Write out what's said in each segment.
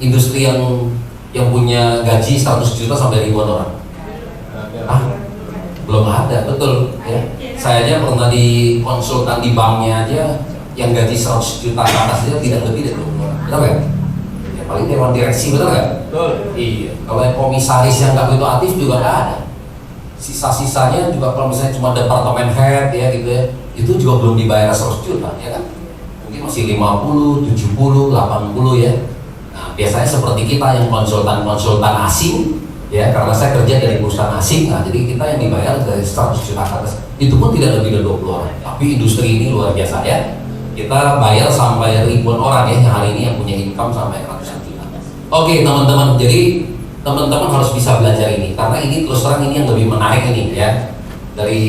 industri yang punya gaji 100 juta sampai ribuan orang? Ah, belum ada, betul ya. Saya aja pernah di konsultan di banknya aja yang gaji 100 juta ke atas aja tidak lebih dari 20 orang, betul kan? Ya, paling dewan direksi, betul kan? Betul. Iya. Kalau yang komisaris yang nggak begitu aktif juga nggak ada. Sisa-sisanya juga kalau misalnya cuma departemen head ya gitu ya, itu juga belum dibayar 100 juta ya kan? Mungkin masih 50, 70, 80 ya. Nah, biasanya seperti kita yang konsultan asing ya, karena saya kerja dari perusahaan asing, nah jadi kita yang dibayar dari 100 juta ke atas, itu pun tidak lebih dari 20 orang. Tapi industri ini luar biasa ya, kita bayar sampai ribuan orang ya yang hari ini yang punya income sampai ratusan juta. Oke teman-teman, jadi teman-teman harus bisa belajar ini, karena ini terus terang ini yang lebih menarik ini ya. Dari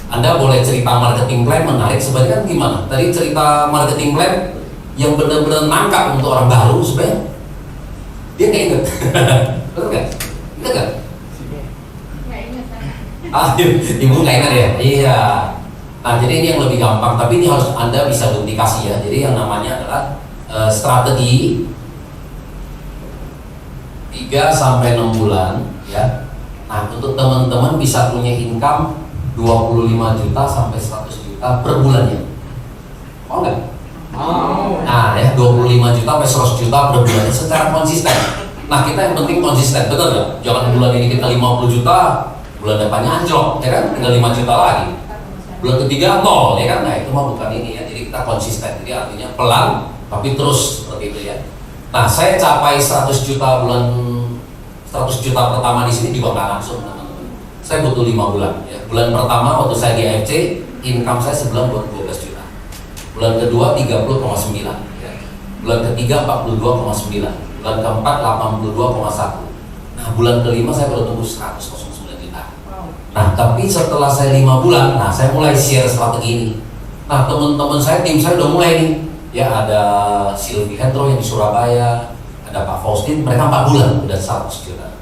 Anda boleh cerita marketing plan menarik, sebenarnya kan gimana? Tadi cerita marketing plan yang benar-benar nangkap untuk orang baru, sebenarnya dia nggak inget, betul nggak? Ingat nggak? Nggak ingat. Ah, ibu nggak ingat ya? Iya. Nah, jadi ini yang lebih gampang, tapi ini harus Anda bisa duplikasi ya. Jadi yang namanya adalah strategi 3 sampai 6 bulan ya. Nah, untuk teman-teman bisa punya income 25 juta sampai 100 juta per bulannya. Mau nggak? Mau. Nah, ya 25 juta sampai 100 juta per bulannya secara konsisten. Nah, kita yang penting konsisten, betul nggak? Jangan bulan ini kita 50 juta, bulan depannya anjlok, ya kan? Tinggal 5 juta lagi. Bulan ketiga 0, ya kan? Nah, itu mah bukan ini ya. Jadi kita konsisten. Jadi artinya pelan, tapi terus seperti itu ya. Nah, saya capai 100 juta pertama di sini juga nggak langsung, teman-teman. Saya butuh 5 bulan. Ya. Bulan pertama waktu saya di AFC, income saya sebulan 12 juta. Bulan kedua 30,9. Ya. Bulan ketiga 42,9. Bulan keempat 82,1. Nah, bulan kelima saya baru tunggu 100,9 juta. Nah, tapi setelah saya 5 bulan, nah saya mulai share strategi ini. Nah, teman-teman saya, tim saya udah mulai nih. Ya, ada Silvi Hendro yang di Surabaya, ada Pak Faustin, mereka 4 bulan udah 100 juta.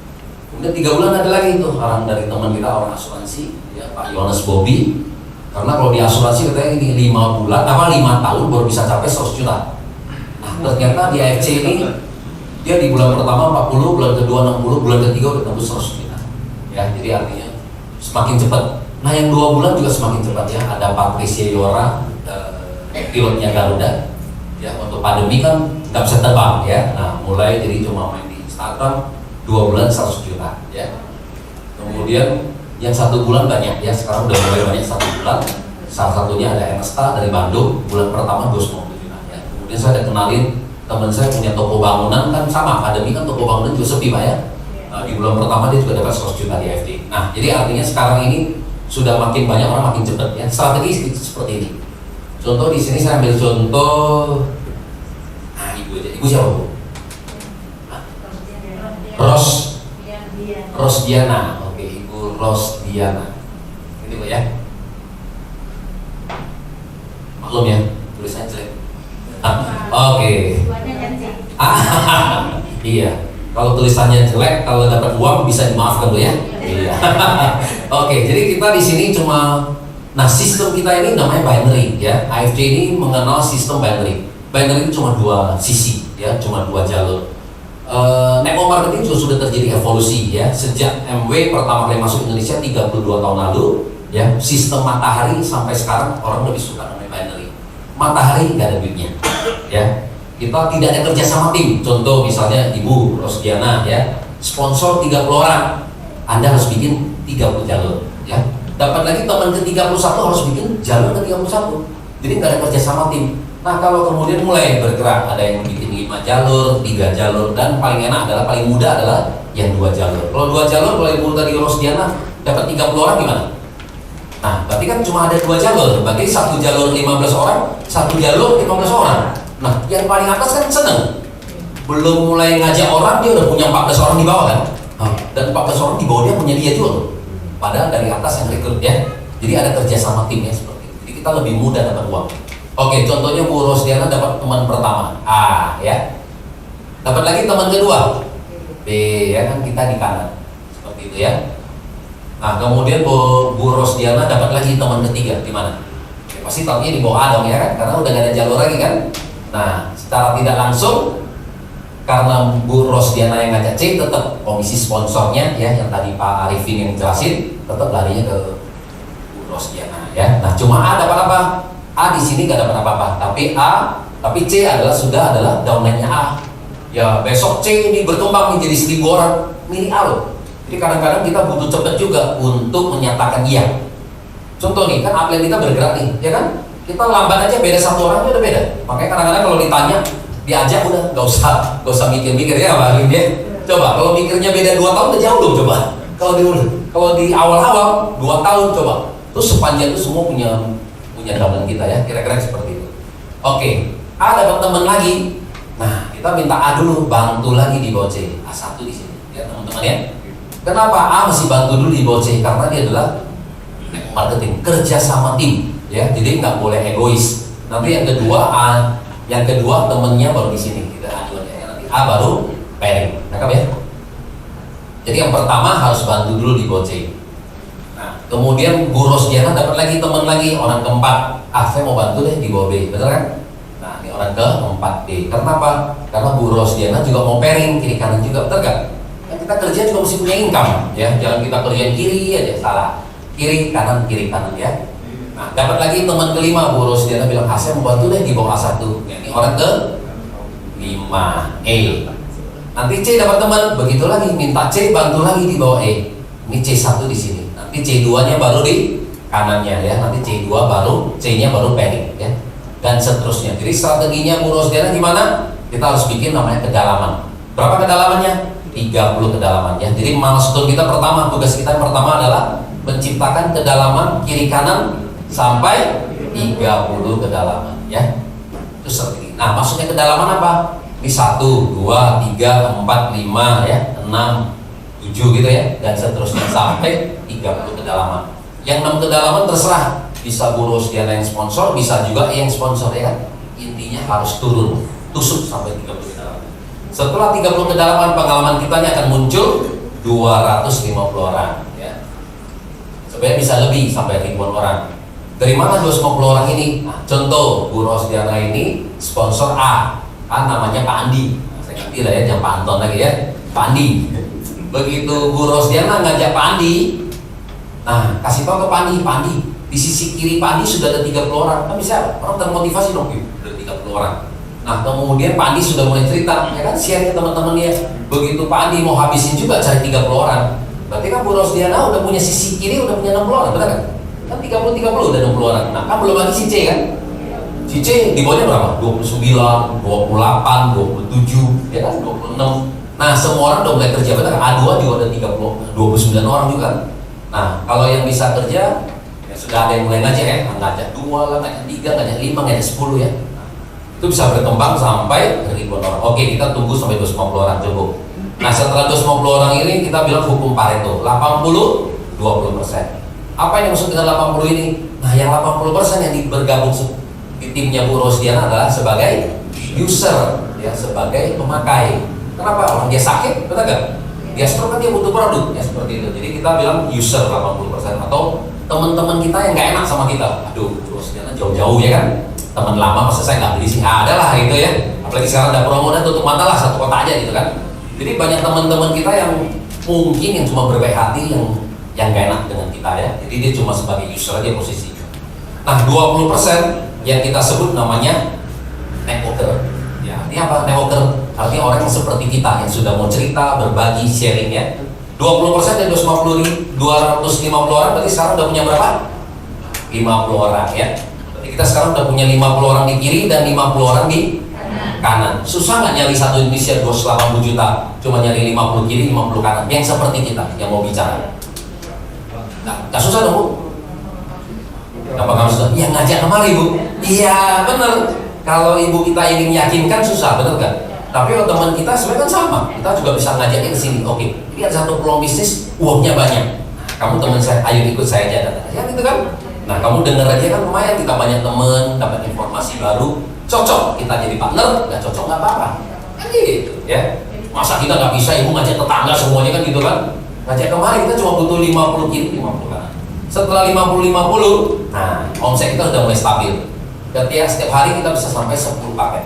Kemudian 3 bulan ada lagi tuh orang dari teman kita, orang asuransi, ya Pak Yohanes Bobby. Karena kalau di asuransi katanya ini 5 tahun baru bisa capai 100 juta. Nah, ternyata di AFC ini dia di bulan pertama 40, bulan kedua 60, bulan ketiga udah tembus 100 juta. Ya, jadi artinya semakin cepat. Nah, yang 2 bulan juga semakin cepat ya. Ada Patricia Yora, pilotnya Garuda. Ya, untuk pandemi kan nggak bisa terbang ya. Nah, mulai jadi cuma main di Instagram, 2 bulan 100 juta ya. Kemudian yang 1 bulan banyak ya, sekarang udah mulai banyak 1 bulan. Salah satunya ada Ernesta dari Bandung, bulan pertama 250 juta ya. Kemudian saya ada kenalin teman saya punya toko bangunan, kan sama pandemi kan toko bangunan juga sepi Pak ya. Di bulan pertama dia juga dapat 100 juta di FD. Nah, jadi artinya sekarang ini sudah makin banyak orang, makin cepat ya. Strategi seperti ini. Contoh di sini saya ambil contoh, nah ibu aja, ibu siapa bu? Rosdiana, oke, ibu Rosdiana, ini bu ya. Maklum ya, tulisannya jelek. Oke. Iya. Kalau tulisannya jelek, kalau dapat uang bisa dimaafkan bu ya. Iya. Oke, jadi kita di sini cuma, nah sistem kita ini namanya binary ya. AFC ini mengenal sistem binary. Binary itu cuma 2 sisi ya, cuma 2 jalur. Network marketing juga sudah terjadi evolusi ya. Sejak MW pertama kali masuk Indonesia 32 tahun lalu ya, sistem matahari sampai sekarang orang lebih suka namanya binary. Matahari nggak ada duitnya ya. Kita tidak ada kerja sama tim. Contoh misalnya Ibu Rosdiana ya, sponsor 30 orang, Anda harus bikin 30 jalur ya. Dapat lagi teman ke-31 harus bikin jalur ke-31. Jadi nggak ada kerja sama tim. Nah, kalau kemudian mulai bergerak, ada yang bikin 5 jalur, 3 jalur, dan paling enak adalah, paling mudah adalah yang 2 jalur. Kalau 2 jalur, kalau Ibu tadi Rosdiana dapat 30 orang gimana? Nah, berarti kan cuma ada 2 jalur. Berarti 1 jalur 15 orang, 1 jalur 15 orang. Nah, yang paling atas kan seneng. Belum mulai ngajak orang, dia udah punya 14 orang di bawah kan? Dan 14 orang di bawah dia punya dia juga loh. Padahal dari atas yang rekrut ya. Jadi ada kerja sama timnya seperti itu. Jadi kita lebih mudah dapat uang. Oke, contohnya Bu Rosdiana dapat teman pertama A ya. Dapat lagi teman kedua B ya, kan kita di kanan. Seperti itu ya. Nah, kemudian Bu Rosdiana dapat lagi teman ketiga di mana? Ya, pasti tahunya di bawah A dong ya kan, karena udah gak ada jalur lagi kan. Nah, secara tidak langsung karena Bu Rosdiana yang ngajak C, tetap komisi sponsornya ya, yang tadi Pak Arifin yang jelasin, tetap larinya ke Bu Rosdiana ya. Nah cuma A dapat apa? A di sini nggak dapat apa-apa, tapi C sudah adalah downline-nya A. Ya besok C ini berkembang menjadi 1.000 orang, milih A loh. Jadi kadang-kadang kita butuh cepat juga untuk menyatakan iya. Contoh nih, kan atlet kita bergerak nih, ya kan? Kita lambat aja, beda 1 orang itu udah beda. Makanya kadang-kadang kalau ditanya, diajak udah, nggak usah mikir-mikir ya Pak Alim ya. Coba kalau mikirnya beda 2 tahun udah jauh dong coba. Kalau di awal-awal 2 tahun coba. Terus sepanjang itu semua punya downline kita ya, kira-kira seperti itu. Oke, A dapat teman lagi. Nah, kita minta A dulu, bantu lagi di bawah C. A1 di sini, ya teman-teman ya. Kenapa A mesti bantu dulu di bawah C? Karena dia adalah marketing, kerja sama tim, ya. Jadi nggak boleh egois. Nanti yang kedua temennya baru di sini. Kita ajuannya nanti A baru pairing, nangkap ya. Jadi yang pertama harus bantu dulu di bawah C. Nah, kemudian Bu Rosdiana dapat lagi teman lagi, orang keempat. Saya mau bantu deh di bawah B, bener kan? Nah, ini orang keempat B. Karena apa? Karena Bu Rosdiana juga mau pairing kiri kanan juga, betul kan? Nah, kita kerja juga mesti punya income, ya. Jangan kita kerja kiri aja, salah. Kiri kanan ya. Nah, dapat lagi teman kelima, Bu Rosdiana bilang, saya mau bantu deh di bawah A1. Ya, ini orang ke 5 E. Nanti C dapat teman, begitu lagi, minta C bantu lagi di bawah E. Ini C1 di sini. Nanti C2-nya baru di kanannya ya. Nanti C2 baru C-nya baru pairing ya. Dan seterusnya. Jadi strateginya Bu Rosdiana gimana? Kita harus bikin namanya kedalaman. Berapa kedalamannya? 30 kedalaman ya. Jadi milestone kita pertama, tugas kita yang pertama adalah menciptakan kedalaman kiri kanan sampai 30 kedalaman ya. Itu strategi. Nah, maksudnya kedalaman apa? Ini 1, 2, 3, 4, 5 ya, 6, 7 gitu ya, dan seterusnya sampai 30 kedalaman. Yang 6 kedalaman terserah, bisa Bu Rosdiana yang sponsor, bisa juga yang sponsor ya kan. Intinya harus turun, tusuk sampai 30 kedalaman. Setelah 30 kedalaman, pengalaman kita ini akan muncul 250 orang ya. Sebenarnya bisa lebih sampai ribuan orang. Dari mana 250 orang ini? Nah, contoh Bu Rosdiana ini sponsor A namanya Pak Andi. Nah, saya ngerti lah ya, jangan Pak Anton lagi ya, Pak Andi. Begitu Bu Rosdiana ngajak Pak Andi, nah kasih tahu ke Pak Andi, di sisi kiri Pak Andi sudah ada 30 orang. Kan bisa orang termotivasi dong, udah 30 orang. Nah kemudian Pak Andi sudah mulai cerita, ya kan, share ke teman-teman dia. Begitu Pak Andi mau habisin juga cari 30 orang, berarti kan Bu Rosdiana udah punya sisi kiri, udah punya 60 orang, benar kan? Kan 30 udah 60 orang. Nah kan belum lagi si C kan? Si C di bawahnya berapa? 29, 28, 27, ya kan? 26. Nah semua orang udah mulai kerja, benar? A2 juga ada 29 orang juga. Nah kalau yang bisa kerja, ya sudah ada yang mulai ngajak ya, ngajak 2 lah, ngajak 3, ngajak 5, ngajak 10 ya. Itu bisa berkembang sampai ribuan orang. Oke, kita tunggu sampai 250 orang cukup. Nah setelah 250 orang ini kita bilang hukum Pareto, 80, 20%. Apa yang maksud dengan 80 ini? Nah yang 80% yang bergabung di timnya Bu Rosdiana adalah sebagai user, ya, sebagai pemakai. Kenapa? Orang dia sakit, betul gak? Dia stroke kan dia butuh produk, ya seperti itu. Jadi kita bilang user 80%, atau teman-teman kita yang gak enak sama kita. Aduh, Rosdiana jauh-jauh ya kan? Teman lama masa saya nggak beli sih? Ada lah gitu ya. Apalagi sekarang ada promo dan tutup mata lah, satu kota aja gitu kan. Jadi banyak teman-teman kita yang mungkin yang cuma berbaik hati, yang gak enak dengan kita ya. Jadi dia cuma sebagai user aja posisinya. Nah 20% yang kita sebut namanya networker. Ya, ini apa networker? Artinya orang yang seperti kita, yang sudah mau cerita, berbagi, sharing ya. 20% dari 250 orang, berarti sekarang udah punya berapa? 50 orang ya. Berarti kita sekarang udah punya 50 orang di kiri dan 50 orang di kanan. Susah nggak nyari satu Indonesia 280 juta, cuma nyari 50 kiri, 50 kanan, yang seperti kita, yang mau bicara. Nah, gak susah dong Bu. Kenapa kamu susah? Ya ngajak kemari Bu. Iya bener. Kalau ibu kita ingin meyakinkan susah, bener kan? Tapi kalau teman kita sebenarnya kan sama. Kita juga bisa ngajaknya ke sini. Oke, ini ada satu peluang bisnis, uangnya banyak. Nah, kamu teman saya, ayo ikut saya aja. Ya gitu kan? Nah kamu denger aja kan lumayan, kita banyak teman, dapat informasi baru. Cocok kita jadi partner, nggak cocok nggak apa-apa. Kan gitu ya. Masa kita nggak bisa ibu ngajak tetangga semuanya kan gitu kan? Ngajak kemarin kita cuma butuh 50 kiri, 50 kanan. Setelah 50, nah omset kita udah mulai stabil. Setiap hari kita bisa sampai 10 paket.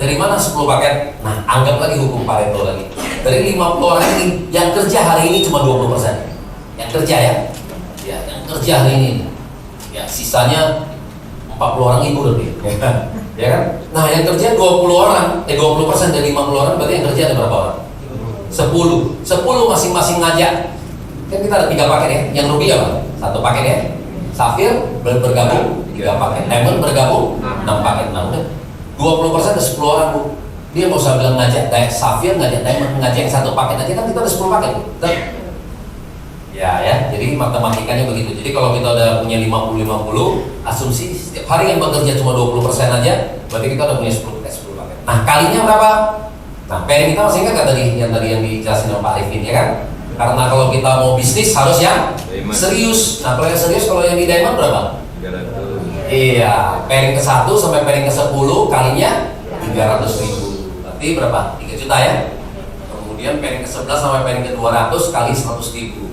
Dari mana 10 paket? Nah, anggap lagi hukum Pareto lagi. Dari 50 orang ini, yang kerja hari ini cuma 20%. Yang kerja ya, yang kerja hari ini. Ya, sisanya 40 orang ibu lebih. Ya kan? Nah, yang kerja 20 orang, 20% dari 50 orang, berarti yang kerja ada berapa orang? 10 masing-masing ngajak. Kan kita ada 3 paket ya. Yang rugi apa? 1 paket ya. Safir bergabung 3 paket. Diamond bergabung 6 paket. Nah, udah 20% ada 10 orang, Bu. Dia nggak usah bilang ngajak Safir, ngajak Diamond, ngajak yang 1 paket aja kan kita ada 10 paket. Betul? Ya, jadi matematikanya begitu. Jadi kalau kita udah punya 50-50, asumsi setiap hari yang bekerja cuma 20% aja, berarti kita udah punya 10 paket. Nah, kalinya berapa? Nah, pairing kita masih ingat nggak tadi yang dijelasin sama Pak Arifin, ya kan? Karena kalau kita mau bisnis harus yang serius. Nah, kalau yang serius, kalau yang di Diamond berapa? 300. Iya, pairing ke-1 sampai pairing ke-10 kalinya 300.000. Berarti berapa? 3 juta ya? Kemudian pairing ke-11 sampai pairing ke-200 kali 100.000.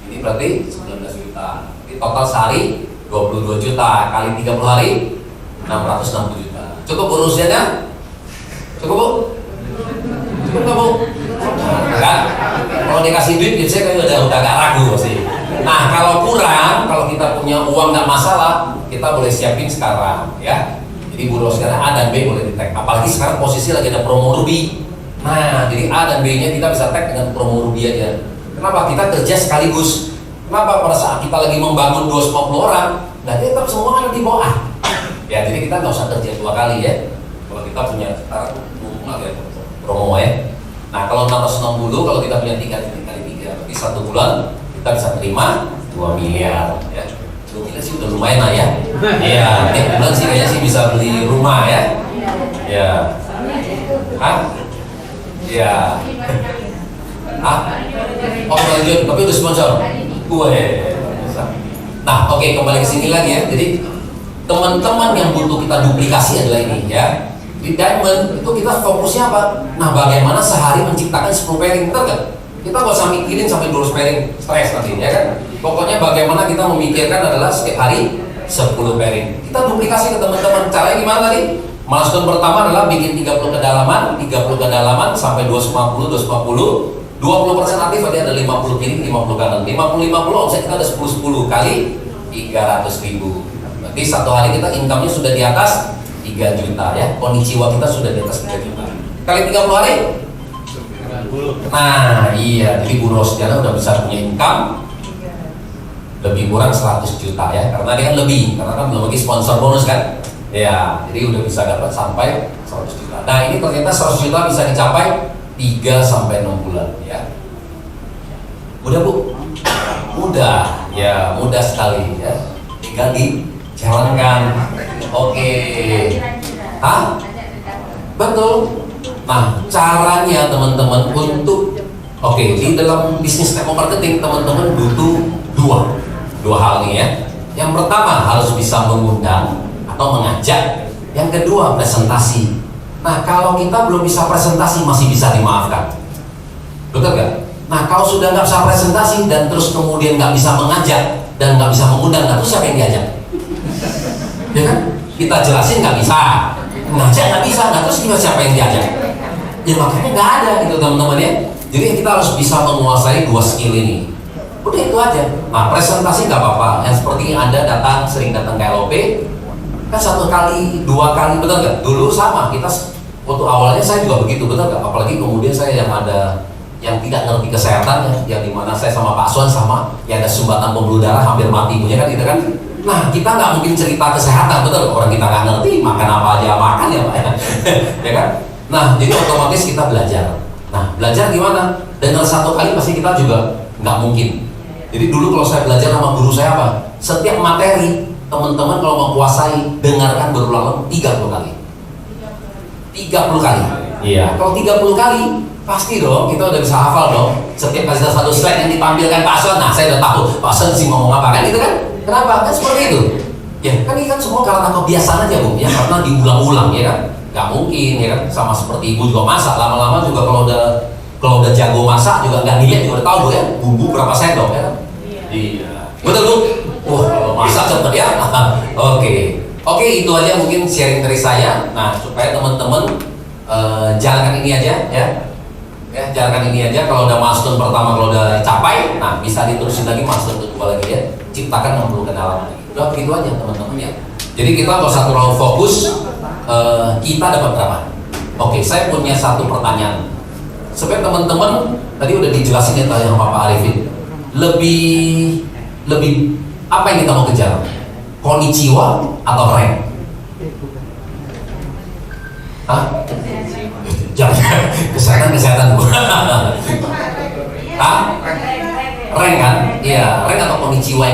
Ini berarti 19 juta. Jadi total sehari 22 juta kali 30 hari 660 juta. Cukup urusannya? Cukup, Bu? Cukup nggak, Bu? Enggak. Kalau dikasih duit, saya kayak udah gak ragu sih. Nah, kalau kurang, kalau kita punya uang nggak masalah, kita boleh siapin sekarang, ya. Jadi buruh sekarang A dan B boleh di tag. Apalagi sekarang posisi lagi ada promo Ruby. Nah, jadi A dan B-nya kita bisa tag dengan promo Ruby aja. Kenapa? Kita kerja sekaligus. Kenapa? Pada saat kita lagi membangun 250 orang, nah tetap semua ada di bawah A. Ya, jadi kita nggak usah kerja 2 kali ya. Kalau kita punya sekarang ya, promo ya. Nah, kalau 660, kalau kita punya 3 kali 3, berarti 1 bulan kita bisa terima 2 miliar ya. 2 miliar sih udah lumayan lah ya. Iya, tiap bulan sih kayaknya sih bisa beli rumah ya. Ya. Hah? Ya. Hah? Oh, lanjut, tapi udah sponsor. Gue. Nah, oke, kembali ke sini lagi ya. Jadi teman-teman yang butuh kita duplikasi adalah ini ya. Di Diamond itu kita fokusnya apa? Nah, bagaimana sehari menciptakan 10 pairing, betul kan? Kita nggak usah mikirin sampai 200 pairing, stres nanti, ya kan? Pokoknya bagaimana kita memikirkan adalah setiap hari 10 pairing. Kita duplikasi ke teman-teman. Caranya gimana tadi? Milestone pertama adalah bikin 30 kedalaman sampai 250, 20% aktif, berarti ada 50 kiri, 50 kanan. 50 omset kita ada 10 kali 300.000. Berarti satu hari kita income-nya sudah di atas 3 juta ya, konnichiwa kita sudah di atas 3 juta kali 30 hari. Nah iya, jadi Bu Rosdiana udah bisa punya income lebih kurang 100 juta ya, karena dia kan lebih, karena kan belum lagi sponsor bonus kan ya, jadi udah bisa dapat sampai 100 juta. Nah ini ternyata 100 juta bisa dicapai 3-6 bulan ya. Mudah, Bu? Mudah ya, mudah sekali ya, tinggal dijalankan. Oke. Hah? Betul. Nah, caranya teman-teman untuk di dalam bisnis network marketing teman-teman butuh dua hal nih ya. Yang pertama harus bisa mengundang atau mengajak. Yang kedua presentasi. Nah, kalau kita belum bisa presentasi masih bisa dimaafkan. Betul nggak? Nah, kalau sudah nggak bisa presentasi dan terus kemudian nggak bisa mengajak dan nggak bisa mengundang, nah terus siapa yang diajak? Ya kan? Kita jelasin nggak bisa, ngajak nggak bisa, nah terus siapa yang diajak? Ya makanya nggak ada gitu teman-teman ya. Jadi kita harus bisa menguasai 2 skill ini. Udah itu aja. Nah presentasi nggak apa-apa. Yang seperti Anda sering datang ke LOP, kan 1 kali, 2 kali, betul nggak? Dulu sama kita waktu awalnya saya juga begitu, betul nggak? Apalagi kemudian saya yang tidak ngerti kesehatannya, yang dimana saya sama Pak Suan sama, yang ada sumbatan pembuluh darah hampir mati punya kan, gitu kan? Nah kita nggak mungkin cerita kesehatan, betul? Orang kita nggak ngerti makan apa aja makan ya Pak ya kan? Nah jadi otomatis kita belajar. Nah belajar gimana? Dengar 1 kali pasti kita juga nggak mungkin. Jadi dulu kalau saya belajar sama guru saya apa? Setiap materi teman-teman kalau mau kuasai dengarkan berulang-ulang 30 kali. 30 kali. Iya. Kalau 30 kali pasti dong kita udah bisa hafal dong. Setiap kali satu slide yang ditampilkan Pak Son, nah saya udah tahu Pak Son sih ngomong apa kan, gitu kan? Kenapa? Kan seperti itu. Ya kan ini kan semua karena kebiasaan aja Bu, ya karena diulang-ulang ya kan. Gak mungkin ya kan, sama seperti ibu juga masak, lama-lama juga kalau udah jago masak juga nggak dilihat juga udah tahu Bu ya, bumbu berapa sendok ya kan? Iya. Betul Bu? Wah kalau masak cepet ya. Oke, itu aja mungkin sharing dari saya. Nah supaya teman-teman jalankan ini aja ya. Ya, jalankan ini aja. Kalau udah milestone pertama, kalau udah capai, nah bisa diterusin lagi milestone kedua lagi ya. Ciptakan 60 kedalaman. Udah begitu aja teman-teman ya. Jadi kita kalau satu terlalu fokus, kita dapat berapa? Oke, saya punya satu pertanyaan. Sebenarnya teman-teman tadi udah dijelasin ya tanya sama Pak Arifin. Lebih apa yang kita mau kejar? Konnichiwa atau rank? Hah? Jangan kesehatan bu. Hah? Rank kan? Iya, rank atau konnichiwa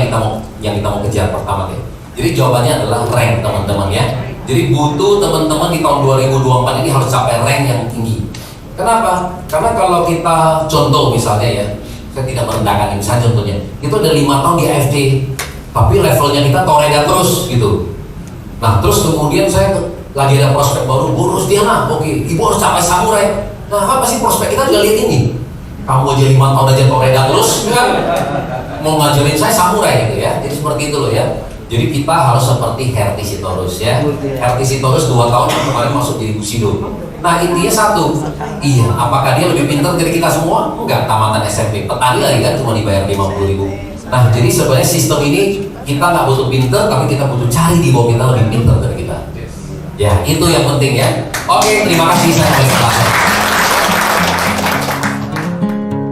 yang kita mau kejar pertama deh. Jadi jawabannya adalah rank teman-teman ya. Jadi butuh teman-teman di tahun 2024 ini harus capai rank yang tinggi. Kenapa? Karena kalau kita contoh misalnya ya, saya tidak merendahkan ini, misalnya contohnya, itu udah 5 tahun di AFC, tapi levelnya kita toreda terus gitu. Nah terus kemudian saya lagi ada prospek baru, Bu Rusdiana, oke, Ibu harus capai samurai. Nah apa sih prospek kita juga lihat ini? Kamu aja 5 tahun aja toreda terus, kan? Mau ngajarin saya samurai gitu ya. Jadi seperti itu loh ya. Jadi kita harus seperti Herty Sitorus ya. Herty Sitorus 2 tahun yang kemarin masuk jadi Bushido. Nah intinya satu, iya, apakah dia lebih pintar dari kita semua? Enggak, tamatan SMP, petani lagi kan cuma dibayar 50.000. Nah jadi sebenarnya sistem ini kita nggak butuh pintar, tapi kita butuh cari di bawah kita lebih pintar dari kita. Ya itu yang penting ya. Oke, terima kasih saya.